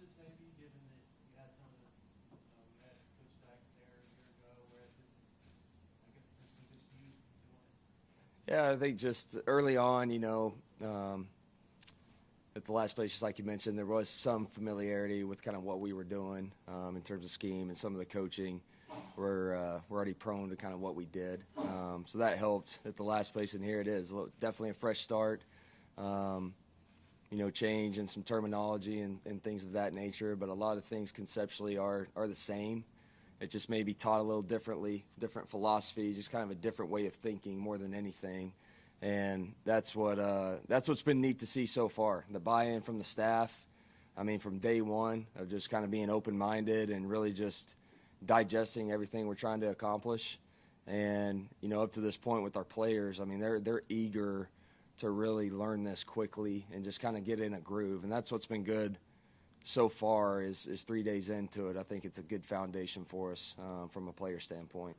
differences maybe, given that you had some of the, you had Coach Dykes there a year ago, whereas this is I guess essentially just you doing it? Yeah, I think just early on, at the last place, just like you mentioned, there was some familiarity with kind of what we were doing in terms of scheme and some of the coaching. We're already prone to kind of what we did. So that helped at the last place, and here it is. Definitely a fresh start, change in some terminology and things of that nature, but a lot of things conceptually are the same. It just may be taught a little differently, different philosophy, just kind of a different way of thinking more than anything. And that's what's been neat to see so far. The buy-in from the staff, from day one of just kind of being open-minded and really just digesting everything we're trying to accomplish. And, up to this point with our players, they're eager to really learn this quickly and just kind of get in a groove. And that's what's been good so far is 3 days into it. I think it's a good foundation for us from a player standpoint.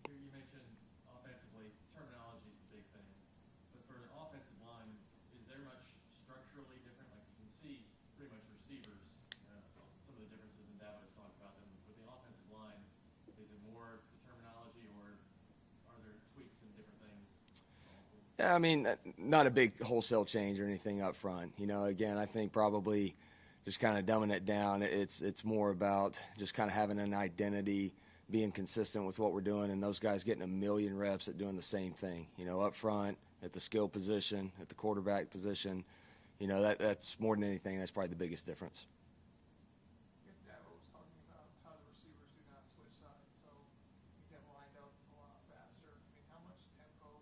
You mentioned offensively, terminology is a big thing. But for an offensive line, is there much structurally different? Like you can see pretty much receivers, some of the differences in data was talked about them. With the offensive line, is it more the terminology or are there tweaks and different things? Yeah, not a big wholesale change or anything up front. Again, I think probably just kind of dumbing it down. It's more about just kind of having an identity, being consistent with what we're doing, and those guys getting a million reps at doing the same thing. Up front, at the skill position, at the quarterback position. That's more than anything. That's probably the biggest difference. I guess Dabo was talking about how the receivers do not switch sides, so you get lined up a lot faster. How much tempo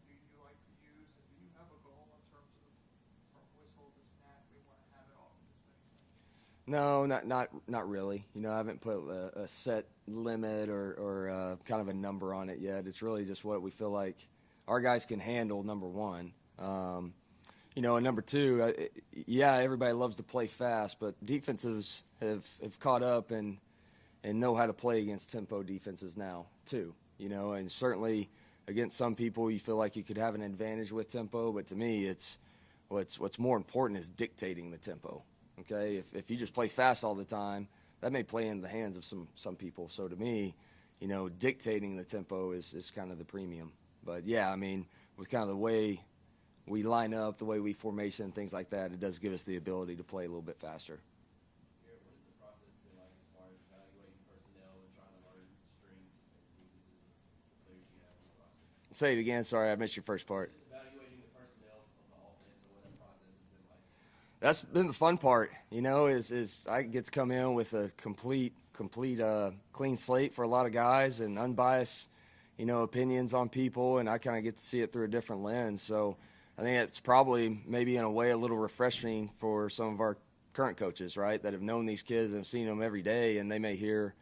do you like to use, and do you have a goal in terms of from whistle to snap? We want to have it all in this many seconds. No, not really. I haven't put a set limit or kind of a number on it yet. It's really just what we feel like our guys can handle, number one. And number two, everybody loves to play fast, but defenses have caught up and know how to play against tempo defenses now too. And certainly against some people you feel like you could have an advantage with tempo, but to me it's what's more important is dictating the tempo. Okay, if you just play fast all the time, that may play in the hands of some people. So to me, dictating the tempo is kind of the premium. But yeah, with kind of the way we line up, the way we formation, things like that, it does give us the ability to play a little bit faster. Garrett, what has the process been like as far as evaluating personnel and trying to learn strengths and weaknesses of the players you have on the roster? Say it again. Sorry, I missed your first part. Just evaluating the personnel of the offense and what that process has been like. That's been the fun part, is I get to come in with a complete clean slate for a lot of guys and unbiased, opinions on people, and I kind of get to see it through a different lens. So I think it's probably maybe in a way a little refreshing for some of our current coaches, right, that have known these kids and have seen them every day, and they may hear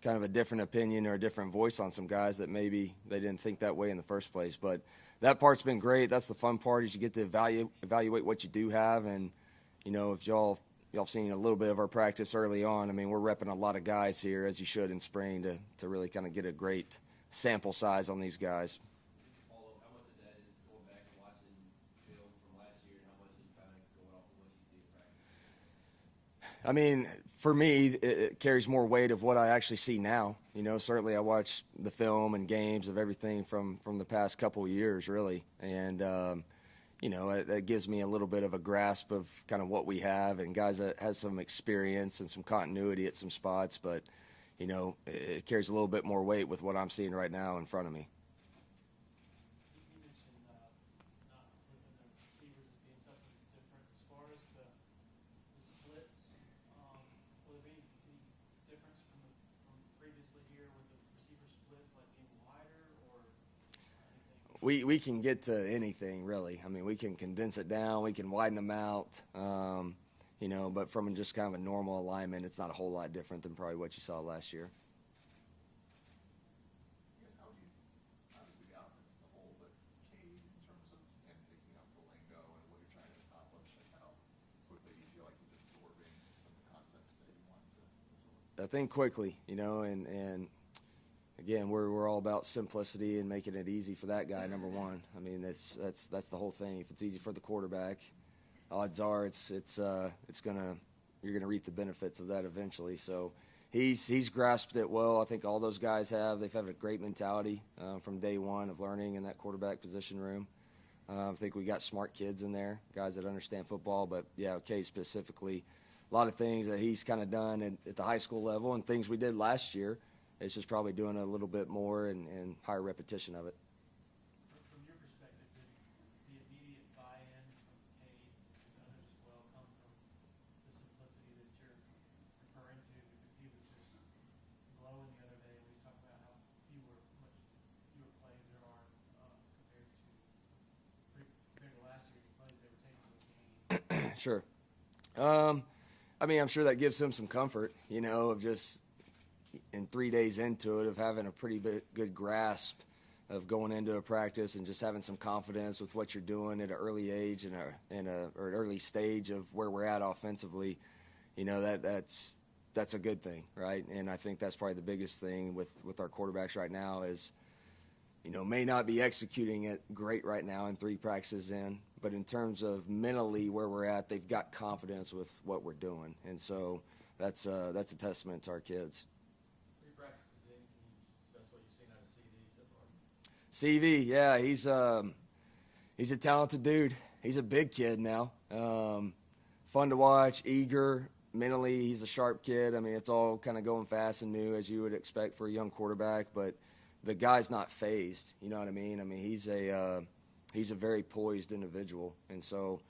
kind of a different opinion or a different voice on some guys that maybe they didn't think that way in the first place. But that part's been great. That's the fun part is you get to evaluate what you do have. And, if y'all seen a little bit of our practice early on, we're repping a lot of guys here, as you should in spring, to really kind of get a great sample size on these guys. How much of that is going back and watching film from last year, and how much is kind of going off of what you see in practice? For me, it carries more weight of what I actually see now. Certainly I watch the film and games of everything from the past couple of years, really. And, it gives me a little bit of a grasp of kind of what we have and guys that has some experience and some continuity at some spots. But, it carries a little bit more weight with what I'm seeing right now in front of me. You mentioned not flipping the receivers as being something that's different. As far as the splits, will there be any difference from previously here with the receiver splits, like being wider or anything? We can get to anything, really. We can condense it down. We can widen them out. But from just kind of a normal alignment, it's not a whole lot different than probably what you saw last year. I guess how do you, obviously the offense as a whole, but Cade in terms of him picking up the lingo and what you're trying to accomplish, and how quickly do you feel like he's absorbing some of the concepts that you want to absorb? I think quickly, and again, we're all about simplicity and making it easy for that guy, number one. that's the whole thing. If it's easy for the quarterback, odds are it's gonna you're going to reap the benefits of that eventually. So he's grasped it well. I think all those guys have. They've had a great mentality from day one of learning in that quarterback position room. I think we got smart kids in there, guys that understand football. But, yeah, Cade specifically, a lot of things that he's kind of done at the high school level and things we did last year. It's just probably doing a little bit more and higher repetition of it. From your perspective, did the immediate buy-in from Cade and others as well come from the simplicity that you're referring to? Because he was just glowing the other day, and we talked about how much fewer plays there are compared to last year, the plays they were taking to the game. Sure. I mean, I'm sure that gives him some comfort, of just in 3 days into it, of having a pretty good grasp of going into a practice and just having some confidence with what you're doing at an early age or an early stage of where we're at offensively. That's a good thing, right? And I think that's probably the biggest thing with our quarterbacks right now is, may not be executing it great right now in 3 practices in, but in terms of mentally where we're at, they've got confidence with what we're doing. And so that's a testament to our kids. 3 practices in, can you discuss what you've seen out of CV so far? CV, yeah, he's a talented dude. He's a big kid now. Fun to watch, eager. Mentally, he's a sharp kid. I mean, it's all kind of going fast and new as you would expect for a young quarterback, but the guy's not phased. You know what I mean? I mean, he's a very poised individual. And so,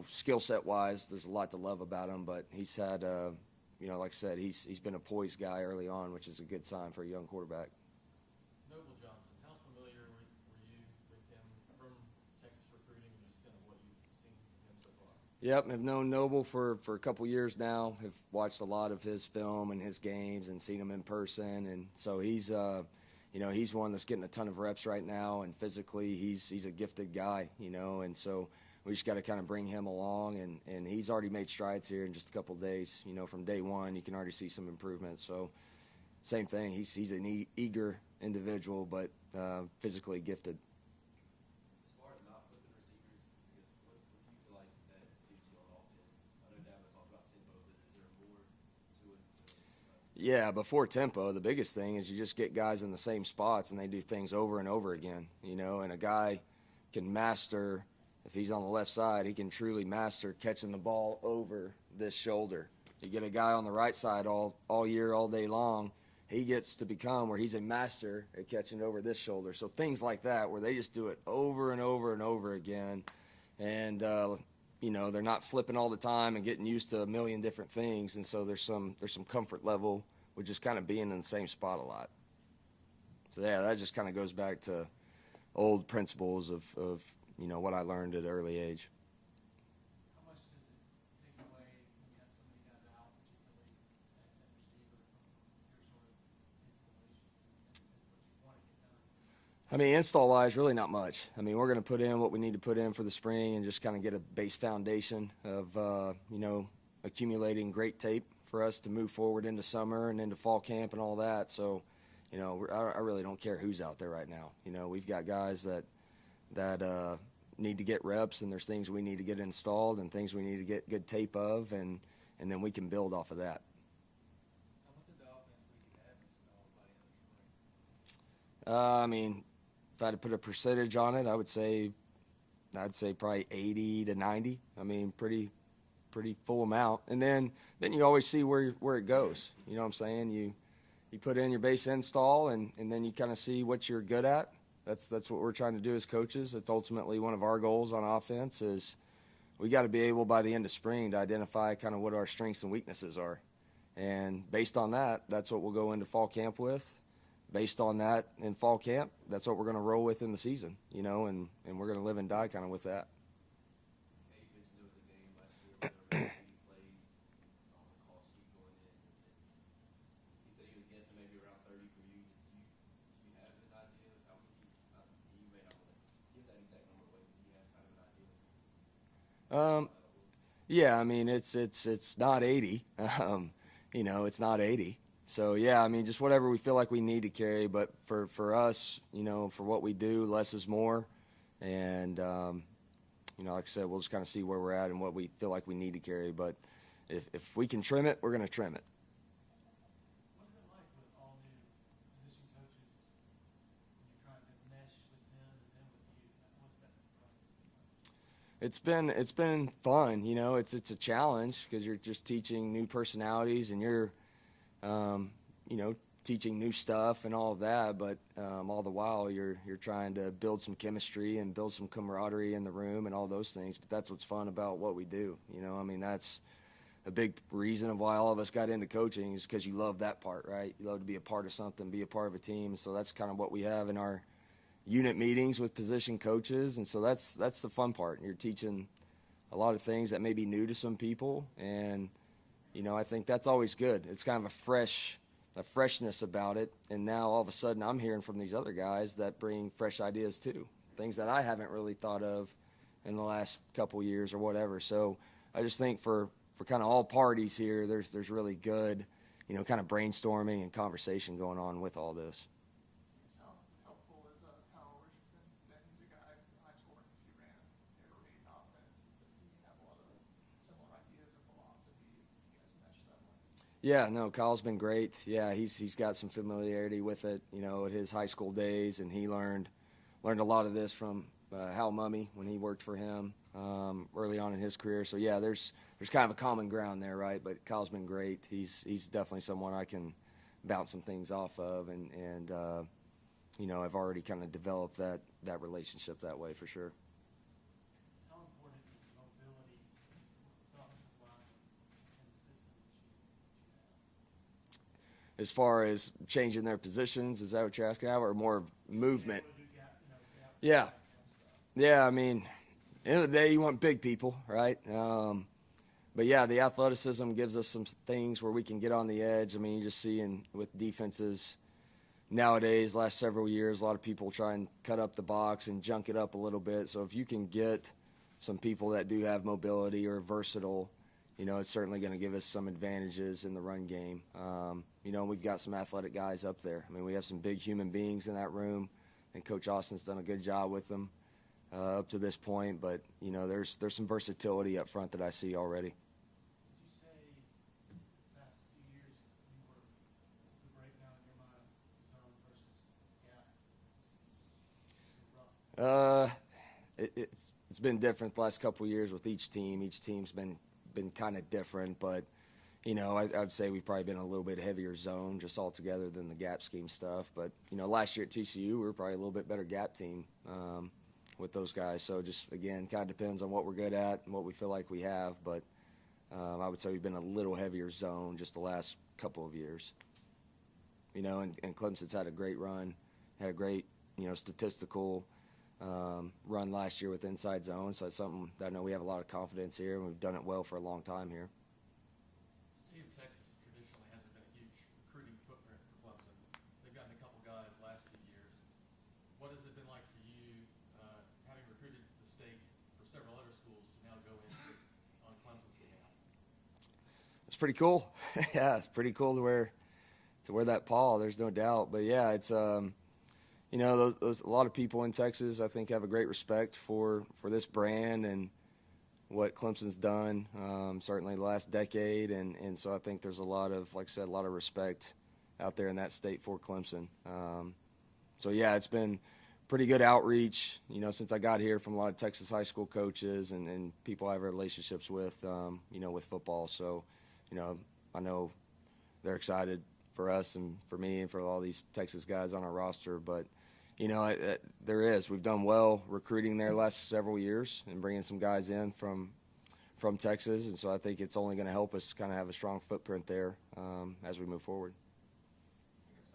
skill set wise, there's a lot to love about him, but he's had, like I said, he's been a poised guy early on, which is a good sign for a young quarterback. Noble Johnson, how familiar were you with him from Texas recruiting and just kind of what you've seen from him so far? Yep, I've known Noble for a couple years now. Have watched a lot of his film and his games and seen him in person. And so he's one that's getting a ton of reps right now, and physically he's a gifted guy, and so we just got to kind of bring him along, and he's already made strides here in just a couple of days. From day one, you can already see some improvement. So same thing, he's an eager individual, but physically gifted. As far as not flipping receivers, I guess what do you feel like that gives you on offense? I know Dad was talking about tempo, but is there more to it? Yeah, before tempo, the biggest thing is you just get guys in the same spots and they do things over and over again, and a guy can master, if he's on the left side, he can truly master catching the ball over this shoulder. You get a guy on the right side all year, all day long, he gets to become where he's a master at catching over this shoulder. So things like that where they just do it over and over and over again, and they're not flipping all the time and getting used to a million different things, and so there's some comfort level with just kind of being in the same spot a lot. So yeah, that just kind of goes back to old principles of what I learned at an early age. How much does it take away when you have somebody got out, particularly at receiver, from your sort of installation and what you want to get done? I mean, install-wise, really not much. I mean, we're going to put in what we need to put in for the spring and just kind of get a base foundation of, accumulating great tape for us to move forward into summer and into fall camp and all that. So, I really don't care who's out there right now. We've got guys that need to get reps, and there's things we need to get installed and things we need to get good tape of, and then we can build off of that. What did the offense we have installed by the end of spring? I mean, if I had to put a percentage on it, I'd say probably 80 to 90. I mean, pretty full amount. And then you always see where it goes. You know what I'm saying? You put in your base install, and then you kind of see what you're good at. That's what we're trying to do as coaches. It's ultimately one of our goals on offense is we got to be able by the end of spring to identify kind of what our strengths and weaknesses are. And based on that, that's what we'll go into fall camp with. Based on that in fall camp, that's what we're going to roll with in the season, and we're going to live and die kind of with that. Hey, you mentioned there was a game last year where there were 80 plays on the call sheet going in. He said he was guessing maybe around 30 for you. Do you have an idea of how many? You may not want to give that exact number away, but do you have kind of an idea? Yeah, I mean, it's not 80. It's not 80. So, yeah, I mean, just whatever we feel like we need to carry. But for us, for what we do, less is more. And, like I said, we'll just kind of see where we're at and what we feel like we need to carry. But if we can trim it, we're going to trim it. What is it like with all new position coaches when you're trying to mesh with them and them with you? What's that process? It's been fun, you know. It's a challenge because you're just teaching new personalities and you're, you know, teaching new stuff and all of that. But all the while, you're trying to build some chemistry and build some camaraderie in the room and all those things. But that's what's fun about what we do. You know, I mean, that's a big reason of why all of us got into coaching is because you love that part, right? You love to be a part of something, be a part of a team. So that's kind of what we have in our unit meetings with position coaches, and so that's the fun part. You're teaching a lot of things that may be new to some people, and you know, I think that's always good. It's kind of a freshness about it, and now all of a sudden I'm hearing from these other guys that bring fresh ideas too, things that I haven't really thought of in the last couple years or whatever. So I just think for kind of all parties here, there's really good, you know, kind of brainstorming and conversation going on with all this. How helpful is Kyle Richardson? Then he's a guy, high scoring, he ran air raid offense. Does he have a lot of similar ideas or philosophy? You guys mesh that way? Yeah, no, Kyle's been great. Yeah, he's got some familiarity with it, you know, at his high school days, and he learned a lot of this from Hal Mummy when he worked for him early on in his career. So yeah, there's kind of a common ground there, right? But Kyle's been great. He's definitely someone I can bounce some things off of, and you know, I've already kind of developed that relationship that way for sure. How important is mobility with the offensive line and the system that you have? As far as changing their positions, is that what you're asking about, or more of movement? Able to do the outside Yeah. kind of stuff. Yeah, I mean, at the end of the day, you want big people, right? But yeah, the athleticism gives us some things where we can get on the edge. I mean, you just see with defenses nowadays, last several years, a lot of people try and cut up the box and junk it up a little bit. So if you can get some people that do have mobility or versatile, you know, it's certainly going to give us some advantages in the run game. You know, we've got some athletic guys up there. I mean, we have some big human beings in that room, and Coach Austin's done a good job with them up to this point. But, you know, there's some versatility up front that I see already. Would you say the past few years what's the breakdown in your mind, zone versus gap? It's been different the last couple of years with each team. Each team's been kind of different, but you know, I'd say we've probably been a little bit heavier zone just altogether than the gap scheme stuff. But you know, last year at TCU, we were probably a little bit better gap team with those guys. So just again, kind of depends on what we're good at and what we feel like we have. But I would say we've been a little heavier zone just the last couple of years. You know, and Clemson's had a great run, had a great, you know, statistical run last year with inside zone. So it's something that I know we have a lot of confidence here, and we've done it well for a long time here. State of Texas traditionally hasn't been a huge recruiting footprint for Clemson. They've gotten a couple guys last few years. What has it been like for you, having recruited the state for several other schools, to now go in on Clemson's behalf? It's pretty cool. Yeah, it's pretty cool to wear that pall. There's no doubt. But yeah, it's you know, those a lot of people in Texas, I think, have a great respect for this brand and what Clemson's done, certainly the last decade. And so I think there's a lot of, like I said, a lot of respect out there in that state for Clemson. So, yeah, it's been pretty good outreach, you know, since I got here, from a lot of Texas high school coaches and people I have relationships with, you know, with football. So, you know, I know they're excited for us and for me and for all these Texas guys on our roster. But, you know, we've done well recruiting there last several years and bringing some guys in from Texas. And so I think it's only going to help us kind of have a strong footprint there as we move forward. I guess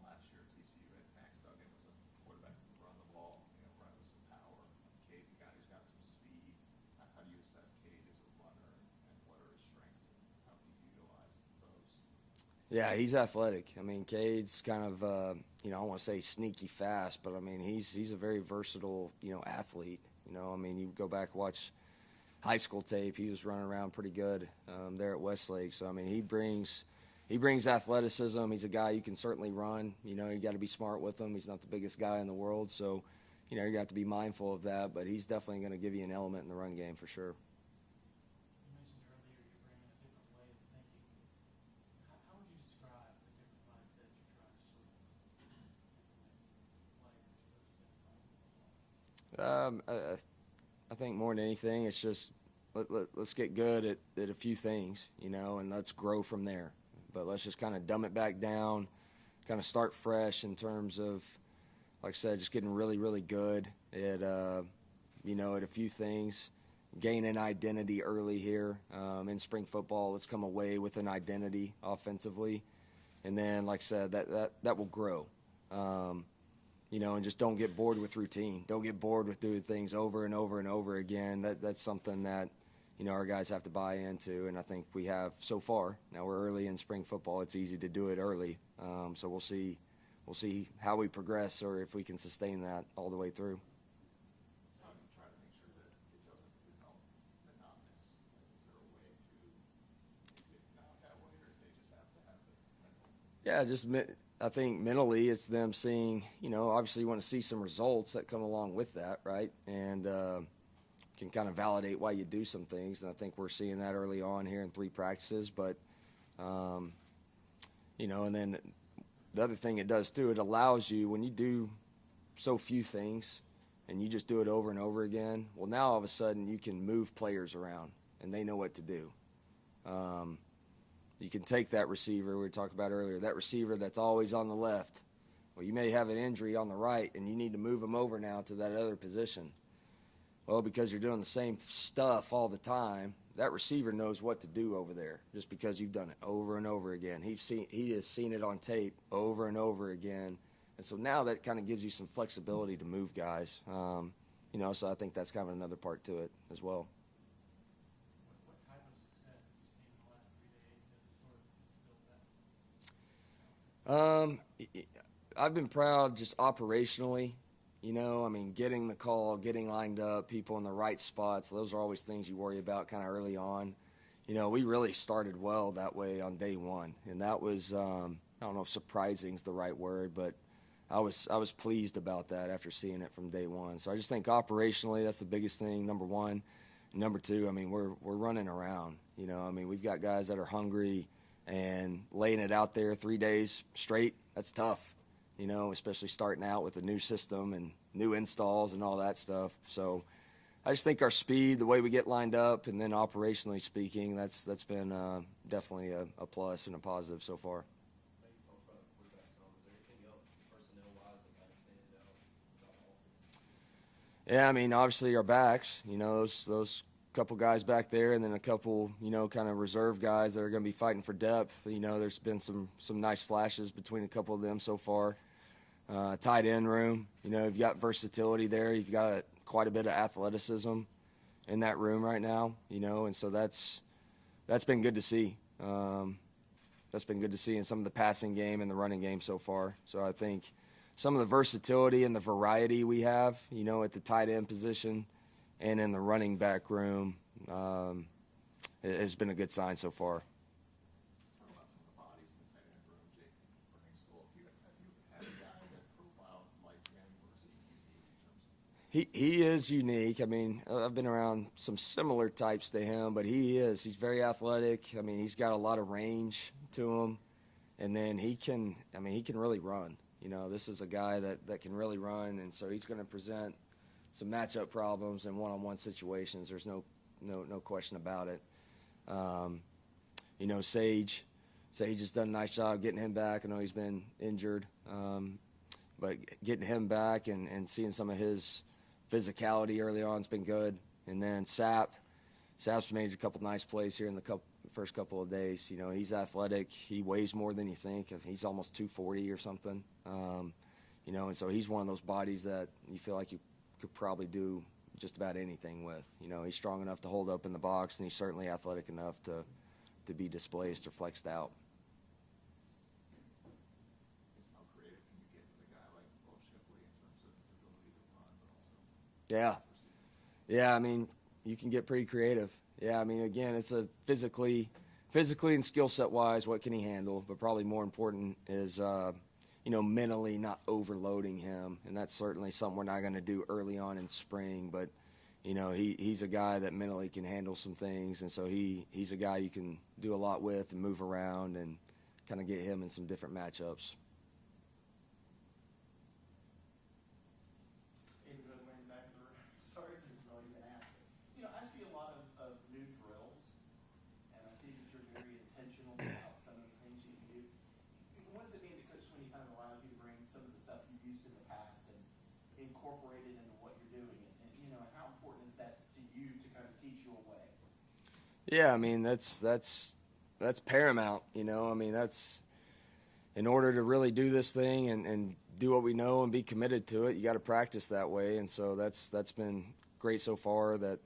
last year TCU had Max Duggan was a quarterback who could run the ball, you know, run with some power. Cade's a guy who's got some speed. How do you assess Cade as a runner, and what are his strengths, and how do you utilize those? Yeah, he's athletic. I mean, Cade's kind of, you know, I don't want to say sneaky fast, but I mean, he's a very versatile, you know, athlete. You know, I mean, you go back, watch high school tape, he was running around pretty good there at Westlake. So, I mean, he brings athleticism. He's a guy you can certainly run. You know, you got to be smart with him. He's not the biggest guy in the world. So, you know, you got to be mindful of that, but he's definitely going to give you an element in the run game for sure. You mentioned earlier you're bringing a different I think more than anything, it's just let's get good at a few things, you know, and let's grow from there. But let's just kind of dumb it back down, kind of start fresh in terms of, like I said, just getting really, really good at, you know, at a few things, gain an identity early here in spring football. Let's come away with an identity offensively. And then, like I said, that will grow. You know, and just don't get bored with routine. Don't get bored with doing things over and over and over again. That's something that, you know, our guys have to buy into, and I think we have so far. Now we're early in spring football. It's easy to do it early. So we'll see how we progress or if we can sustain that all the way through. So how do you try to make sure that it doesn't become monotonous? Like, is there a way to make it not that way, or they just have to have the mental? Yeah, I think mentally it's them seeing, you know, obviously you want to see some results that come along with that, right? And can kind of validate why you do some things. And I think we're seeing that early on here in 3 practices. But, you know, and then the other thing it does too, it allows you, when you do so few things and you just do it over and over again, well, now all of a sudden you can move players around and they know what to do. You can take that receiver we were talking about earlier, that receiver that's always on the left. Well, you may have an injury on the right, and you need to move him over now to that other position. Well, because you're doing the same stuff all the time, that receiver knows what to do over there just because you've done it over and over again. He has seen it on tape over and over again. And so now that kind of gives you some flexibility to move guys. You know, so I think that's kind of another part to it as well. What type of success have you seen in the last 3 days that's sort of instilled that? I've been proud just operationally, you know, I mean, getting the call, getting lined up, people in the right spots. Those are always things you worry about kind of early on. You know, we really started well that way on day one. And that was, I don't know if surprising is the right word, but I was pleased about that after seeing it from day one. So I just think operationally, that's the biggest thing, number one. And number two, I mean, we're running around, you know. I mean, we've got guys that are hungry and laying it out there 3 days straight. That's tough, you know, especially starting out with a new system and new installs and all that stuff. So I just think our speed, the way we get lined up, and then operationally speaking, that's been definitely a plus and a positive so far. Maybe talk about the quarterback some. Is there anything else personnel-wise that kind of stands out about the offense? Yeah, I mean, obviously our backs, you know, those couple guys back there, and then a couple, you know, kind of reserve guys that are going to be fighting for depth. You know, there's been some nice flashes between a couple of them so far. Tight end room, you know, you've got versatility there. You've got quite a bit of athleticism in that room right now, you know, and so that's been good to see. That's been good to see in some of the passing game and the running game so far. So I think some of the versatility and the variety we have, you know, at the tight end position and in the running back room has been a good sign so far. Talk about some of the bodies in the tight end room, Jake, Burning School. Have you had a guy that profiled like him, or is he unique in terms of? He is unique. I mean, I've been around some similar types to him, but he's very athletic. I mean, he's got a lot of range to him, and then he can really run. You know, this is a guy that can really run, and so he's going to present some matchup problems in one-on-one situations. There's no question about it. You know, Sage has done a nice job getting him back. I know he's been injured, but getting him back and seeing some of his physicality early on has been good. And then Sap's made a couple nice plays here in the first couple of days. You know, he's athletic. He weighs more than you think. He's almost 240 or something. You know, and so he's one of those bodies that you feel like you could probably do just about anything with. You know, he's strong enough to hold up in the box, and he's certainly athletic enough to be displaced or flexed out. How creative can you get with a guy like Bo Shipley in terms of his ability to run, but also Yeah, I mean, you can get pretty creative. Yeah, I mean, again, it's a physically and skill set wise, what can he handle? But probably more important is, you know, mentally not overloading him, and that's certainly something we're not going to do early on in spring. But you know, he's a guy that mentally can handle some things, and so he's a guy you can do a lot with and move around and kind of get him in some different matchups. David Goodwin back in the room. I see a lot of new drills, and I see that you're very intentional about some of the things you do. What does it mean to coach when he kind of allows you to bring some of the stuff you've used in the past and incorporate it into what you're doing? And how important is that to you to kind of teach you a way? Yeah, I mean that's paramount. I mean that's in order to really do this thing and do what we know and be committed to it. You got to practice that way, and so that's been great so far. That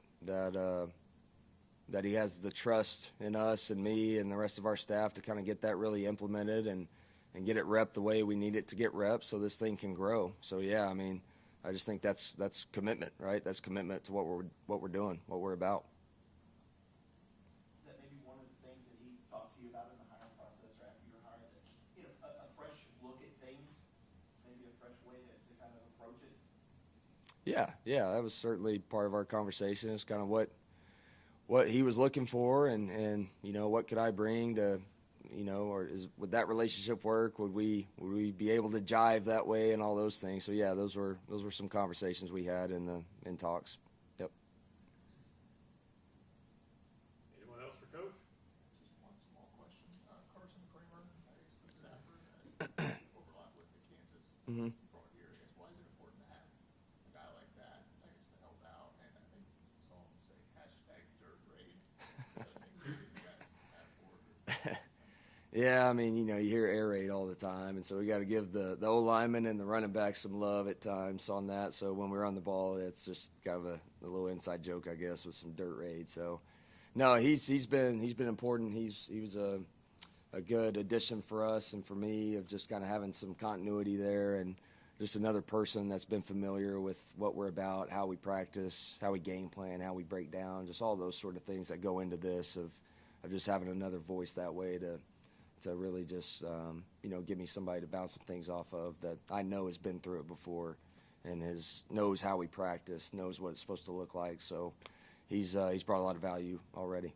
he has the trust in us and me and the rest of our staff to kind of get that really implemented and get it rep the way we need it to get rep so this thing can grow. So yeah, I mean, I just think that's commitment, right? That's commitment to what we're doing, what we're about. Is that maybe one of the things that he talked to you about in the hiring process or after your hire, that a fresh look at things, maybe a fresh way to kind of approach it? Yeah, that was certainly part of our conversation. It's kind of what he was looking for, and what could I bring to, or would that relationship work? Would we be able to jive that way and all those things? So yeah, those were some conversations we had in talks. Yep. Anyone else for Coach? Just one small question. Carson Kramer, I guess the Stafford, overlap with the Kansas Mm-hmm. brought here. I guess why is it important to have a guy like that, I guess, to help out? And I think saw him say #dirt raid. So I think you guys have for Yeah, I mean, you hear air raid all the time, and so we got to give the O lineman and the running back some love at times on that. So when we're on the ball, it's just kind of a little inside joke, I guess, with some dirt raid. So, no, he's been important. He was a good addition for us and for me of just kind of having some continuity there and just another person that's been familiar with what we're about, how we practice, how we game plan, how we break down, just all those sort of things that go into this of just having another voice that way to really just, give me somebody to bounce some things off of that I know has been through it before and knows how we practice, knows what it's supposed to look like. So he's brought a lot of value already.